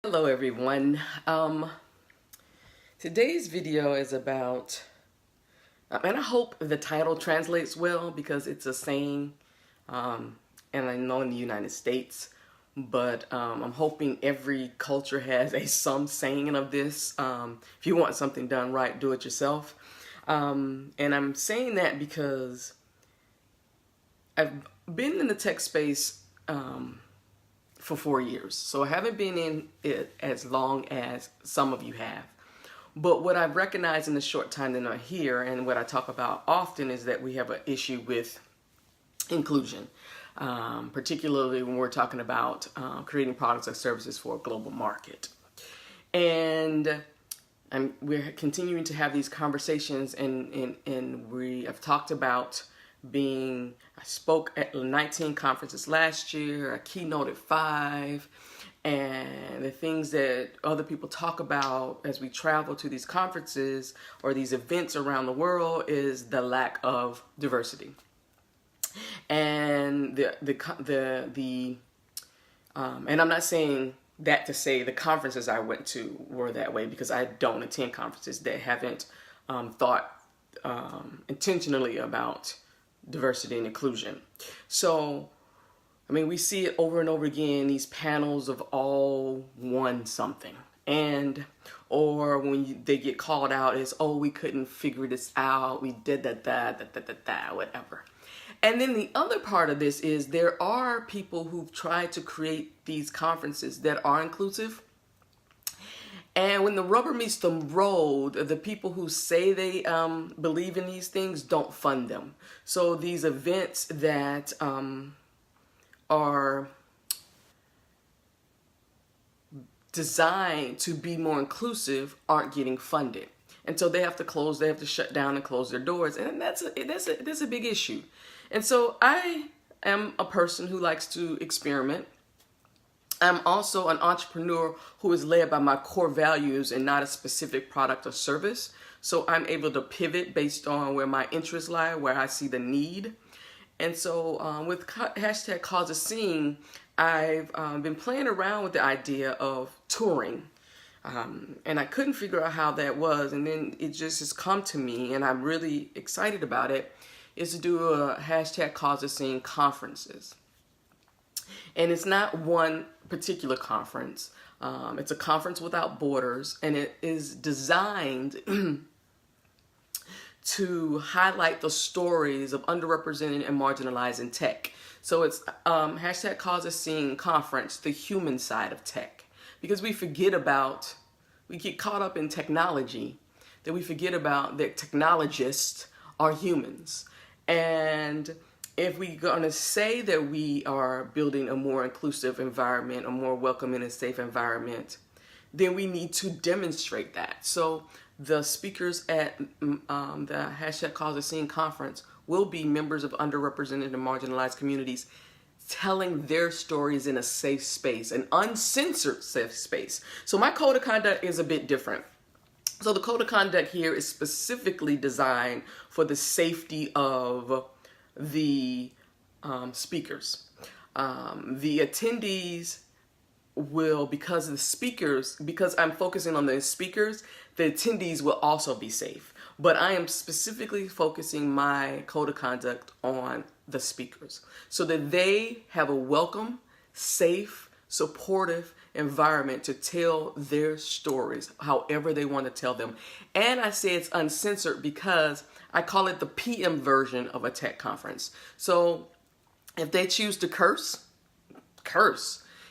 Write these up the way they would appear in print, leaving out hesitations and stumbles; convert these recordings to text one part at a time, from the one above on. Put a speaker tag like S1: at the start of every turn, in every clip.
S1: Hello everyone. Today's video is about, and I hope the title translates well because it's a saying, and I know in the United States, but I'm hoping every culture has some saying of this. If you want something done right, do it yourself. And I'm saying that because I've been in the tech space for 4 years. So I haven't been in it as long as some of you have. But what I've recognized in the short time that I'm here, and what I talk about often, is that we have an issue with inclusion, particularly when we're talking about creating products or services for a global market. And we're continuing to have these conversations, and we have talked about I spoke at 19 conferences last year, I keynoted 5, and the things that other people talk about as we travel to these conferences or these events around the world is the lack of diversity. And and I'm not saying that to say the conferences I went to were that way, because I don't attend conferences that haven't thought intentionally about diversity and inclusion. So, I mean, we see it over and over again, these panels of all one something. Or when they get called out as, oh, we couldn't figure this out, we did that, whatever. And then the other part of this is there are people who've tried to create these conferences that are inclusive. And when the rubber meets the road, the people who say they believe in these things don't fund them. So these events that are designed to be more inclusive aren't getting funded. And so they have to shut down and close their doors. And that's a big issue. And so I am a person who likes to experiment. I'm also an entrepreneur who is led by my core values and not a specific product or service. So I'm able to pivot based on where my interests lie, where I see the need. And so with hashtag causeascene, I've been playing around with the idea of touring. And I couldn't figure out how that was. And then it just has come to me, and I'm really excited about it, is to do a hashtag causeascene conferences. And it's not one particular conference. It's a conference without borders, and it is designed to highlight the stories of underrepresented and marginalized in tech. So it's hashtag causeascene conference, the human side of tech. Because we get caught up in technology, that we forget about that technologists are humans. And if we're going to say that we are building a more inclusive environment, a more welcoming and safe environment, then we need to demonstrate that. So the speakers at the hashtag causeascene conference will be members of underrepresented and marginalized communities telling their stories in a safe space, an uncensored safe space. So my code of conduct is a bit different. So the code of conduct here is specifically designed for the safety of the speakers. The attendees will, because I'm focusing on the speakers, the attendees will also be safe. But I am specifically focusing my code of conduct on the speakers so that they have a welcome, safe, supportive environment to tell their stories however they want to tell them. And I say it's uncensored because I call it the PM version of a tech conference. So if they choose to curse.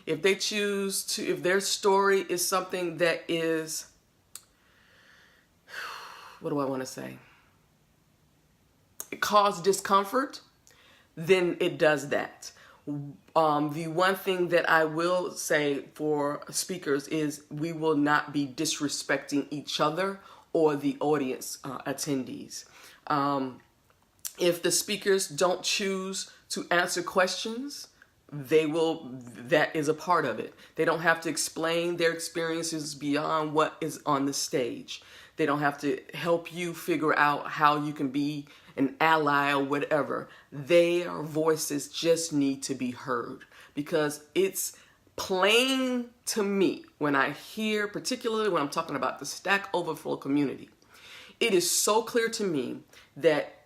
S1: If they choose to, if their story is something that is, what do I want to say? It causes discomfort, then it does that. The one thing that I will say for speakers is we will not be disrespecting each other or the audience attendees. If the speakers don't choose to answer questions, that is a part of it. They don't have to explain their experiences beyond what is on the stage. They don't have to help you figure out how you can be an ally or whatever. Their voices just need to be heard because it's plain to me when I hear, particularly when I'm talking about the Stack Overflow community, it is so clear to me that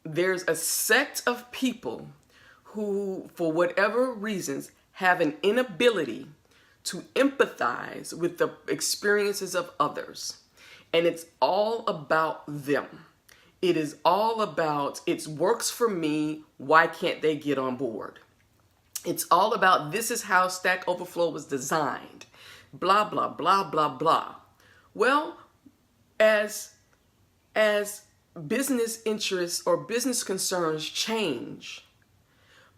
S1: there's a set of people who, for whatever reasons, have an inability to empathize with the experiences of others. And it's all about them. It is all about, it works for me, why can't they get on board? It's all about, this is how Stack Overflow was designed. Blah, blah, blah, blah, blah. Well, as business interests or business concerns change,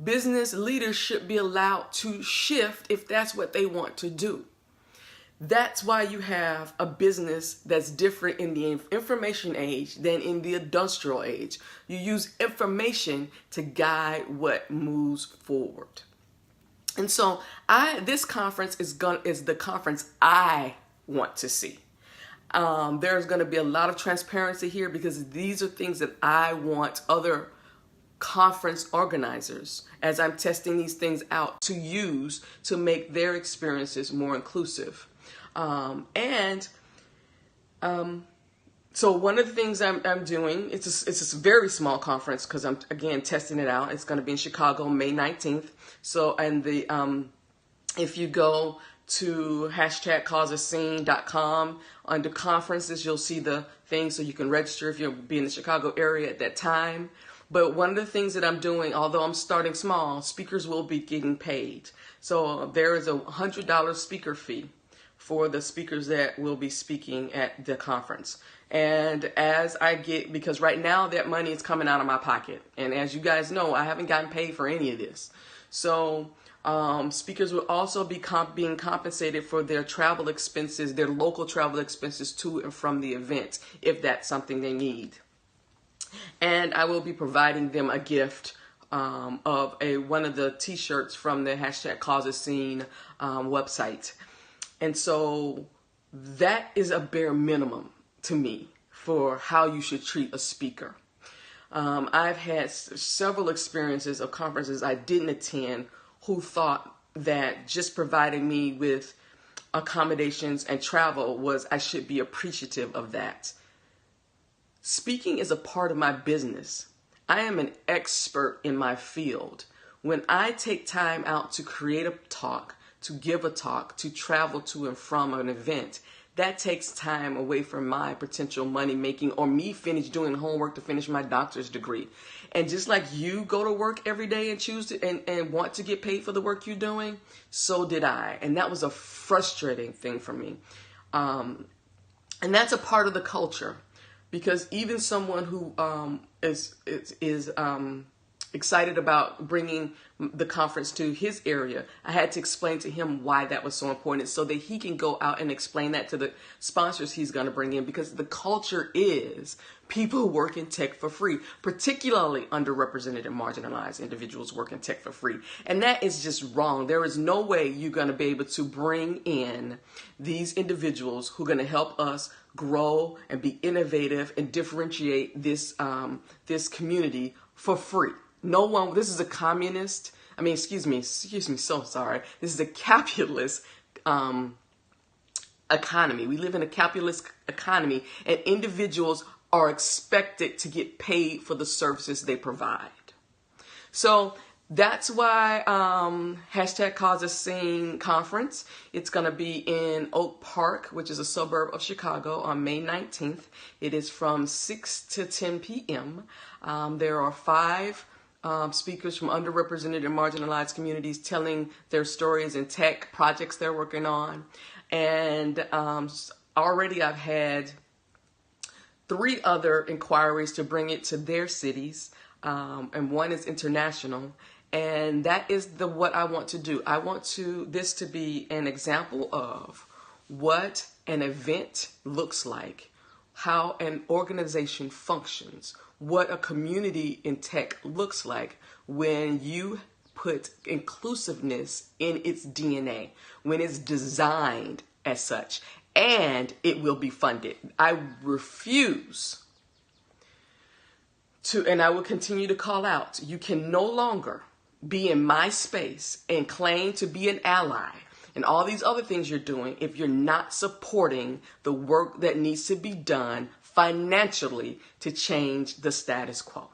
S1: business leaders should be allowed to shift if that's what they want to do. That's why you have a business that's different in the information age than in the industrial age. You use information to guide what moves forward. And so this conference is the conference I want to see. There's going to be a lot of transparency here because these are things that I want other conference organizers, as I'm testing these things out, to use to make their experiences more inclusive. So one of the things I'm doing, it's a very small conference because I'm, again, testing it out. It's going to be in Chicago, May 19th. So, and if you go to #causeascene.com under conferences, you'll see the thing so you can register if you'll be in the Chicago area at that time. But one of the things that I'm doing, although I'm starting small, speakers will be getting paid. So there is a $100 speaker fee for the speakers that will be speaking at the conference. And as I get, because right now that money is coming out of my pocket. And as you guys know, I haven't gotten paid for any of this. So speakers will also be being compensated for their travel expenses, their local travel expenses to and from the event, if that's something they need. And I will be providing them a gift of one of the t-shirts from the #causeascene website. And so that is a bare minimum to me for how you should treat a speaker. I've had several experiences of conferences I didn't attend who thought that just providing me with accommodations and travel I should be appreciative of that. Speaking is a part of my business. I am an expert in my field. When I take time out to create a talk, to give a talk, to travel to and from an event, that takes time away from my potential money making or me doing homework to finish my doctor's degree. And just like you go to work every day and choose to and want to get paid for the work you're doing, so did I. And that was a frustrating thing for me. And that's a part of the culture, because even someone who is excited about bringing the conference to his area, I had to explain to him why that was so important so that he can go out and explain that to the sponsors he's going to bring in, because the culture is people who work in tech for free, particularly underrepresented and marginalized individuals work in tech for free. And that is just wrong. There is no way you're going to be able to bring in these individuals who are going to help us grow and be innovative and differentiate this community for free. No one, this is a communist, excuse me, so sorry. This is a capitalist economy. We live in a capitalist economy, and individuals are expected to get paid for the services they provide. So that's why #causeascene conference. It's going to be in Oak Park, which is a suburb of Chicago, on May 19th. It is from 6 to 10 p.m. There are 5 speakers from underrepresented and marginalized communities telling their stories and tech projects they're working on. And already I've had 3 other inquiries to bring it to their cities, and one is international. And that is what I want to do. I want this to be an example of what an event looks like, how an organization functions, what a community in tech looks like when you put inclusiveness in its DNA, when it's designed as such, and it will be funded. I refuse to, and I will continue to call out, you can no longer be in my space and claim to be an ally and all these other things you're doing if you're not supporting the work that needs to be done financially to change the status quo.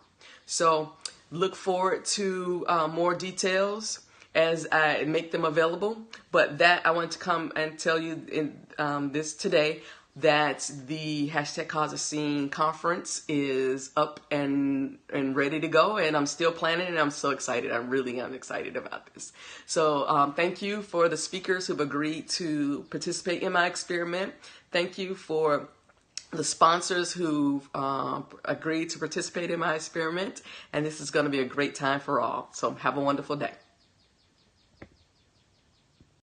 S1: So look forward to more details as I make them available. But that I want to come and tell you in this today that the #CauseAscene conference is up and ready to go, and I'm still planning, and I'm so excited. I really am excited about this. So thank you for the speakers who've agreed to participate in my experiment. Thank you for the sponsors who've agreed to participate in my experiment, and this is going to be a great time for all. So have a wonderful day.